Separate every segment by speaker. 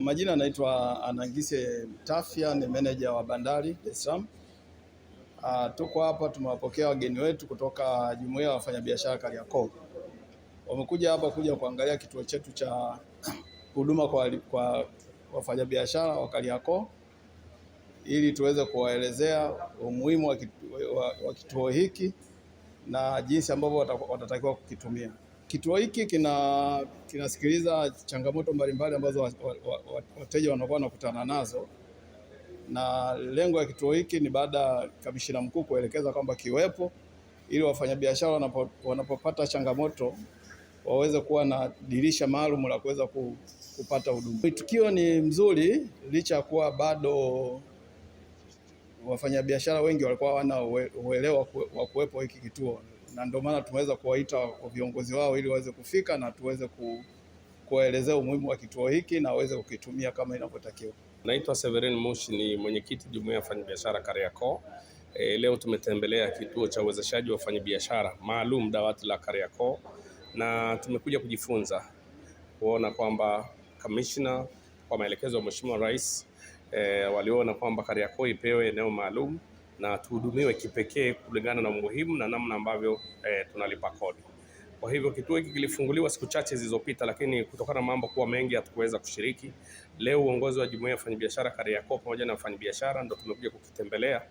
Speaker 1: Majina naitwa Anangise Tafia, ni meneja wa bandari Dar es Salaam. Tuko hapa tumewapokea wageni wetu kutoka Jumuiya ya Wafanyabiashara Kariakoo. Wamekuja hapa kuangalia kituo chetu cha huduma kwa wafanyabiashara wa Kariakoo ili tuweze kuwaelezea umuhimu wa kituo hiki na jinsi ambavyo watatakiwa kukitumia. Kituo hiki kinasikiliza changamoto mbalimbali ambazo wateja wanakuwa wanakutana nazo, na lengo la kituo hiki ni baada ya kamishina mkuu kuelekeza kwamba kiwepo ili wafanyabiashara wanapopata changamoto waweze kuwa na dirisha maalum la kuweza kupata huduma. Tukio ni mzuri licha ya kuwa bado wafanyabiashara wengi walikuwa hawana uelewa wa kuwepo hiki kituo, na ndio maana tumeweza kuwaita viongozi wao ili waweze kufika na tuweze kuwaelezea umuhimu wa kituo hiki na waweze kukitumia kama inavyotakiwa.
Speaker 2: Naitwa Severin Mushi, ni mwenyekiti Jumuiya ya Wafanyabiashara Kariakoo. Leo tumetembelea kituo cha uwezeshaji wa wafanyabiashara maalum dawati la Kariakoo, na tumekuja kujifunza kuona kwamba kamishna kwa maelekezo ya Mheshimiwa Rais waliona kwamba Kariakoo ipewe eneo maalum na tuhudumiwe kipekee kulingana na umuhimu na namna ambavyo tunalipa kodi. Kwa hivyo kituo hiki kilifunguliwa siku chache zilizopita, lakini kutokana na mambo kuwa mengi hatukuweza kushiriki. Leo uongozi wa Jumuiya ya Wafanyabiashara Kariakoo pamoja na wafanyabiashara ndio tumekuja kukitembelea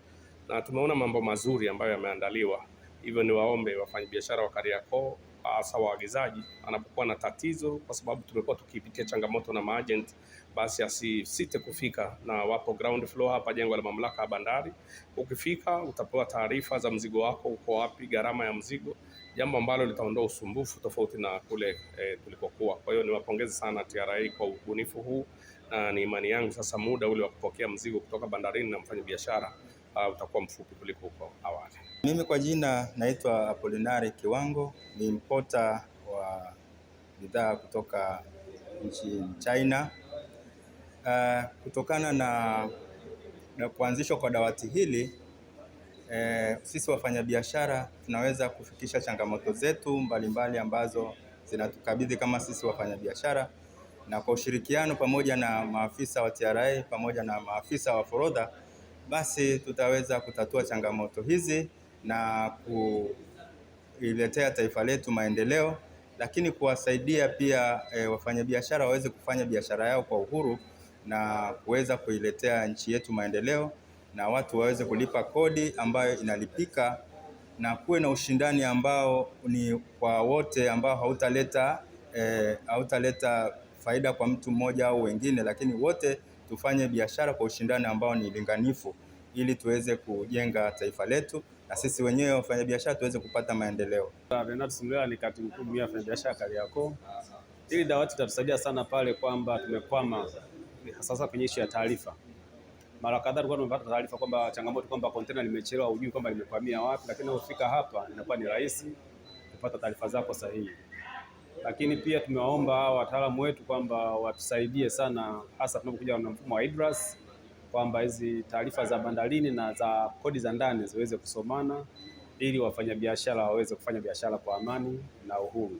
Speaker 2: na tumeona mambo mazuri ambayo yameandaliwa. Hivyo ni waombe wafanyabiashara wa Kariakoo, hasa waagizaji, anapokuwa na tatizo, kwa sababu tumekuwa tukipitia changamoto na maagent, basi asisite kufika, na wapo ground floor hapa jengo la mamlaka ya bandari. Ukifika utapewa taarifa za mzigo wako uko wapi, gharama ya mzigo, jambo ambalo litaondoa usumbufu tofauti na kule tulikokuwa. Kwa hiyo niwapongeze sana TRA kwa ubunifu huu, na ni imani yangu sasa muda ule wa kupokea mzigo kutoka bandarini na mfanyabiashara utakuwa mfupi kuliko huko awali.
Speaker 3: Mimi kwa jina naitwa Apolinari Kiwango, ni importer wa bidhaa kutoka nchi China. Kutokana na kuanzishwa kwa dawati hili, sisi wafanyabiashara tunaweza kufikisha changamoto zetu mbalimbali ambazo zinatukabidhi kama sisi wafanyabiashara, na kwa ushirikiano pamoja na maafisa wa TRA pamoja na maafisa wa forodha, basi tutaweza kutatua changamoto hizi na kuiletea taifa letu maendeleo, lakini kuwasaidia pia wafanyabiashara waweze kufanya biashara yao kwa uhuru na kuweza kuiletea nchi yetu maendeleo, na watu waweze kulipa kodi ambayo inalipika, na kuwe na ushindani ambao ni kwa wote, ambao hautaleta faida kwa mtu mmoja au wengine, lakini wote tufanye biashara kwa ushindani ambao ni linganifu, ili tuweze kujenga taifa letu na sisi wenyewe wafanyabiashara tuweze kupata maendeleo.
Speaker 4: Renard Simula ni katibu mkuu Jumuiya ya Wafanyabiashara Kariakoo. Hili dawati litatusaidia sana pale kwamba tumekwama sasa kwenye issue ya taarifa. Mara kadhaa tulikuwa tunapata taarifa kwamba changamoto kwamba container limechelewa, hujui kwamba limekwamia wapi, lakini ukifika hapa inakuwa ni rahisi kupata taarifa zako sahihi. Lakini pia tumewaomba wataalamu wetu kwamba watusaidie sana, hasa tunapokuja na mfumo wa IDRAS, kwamba hizi taarifa za bandarini na za kodi za ndani ziweze kusomana ili wafanyabiashara waweze kufanya biashara kwa amani na uhuru.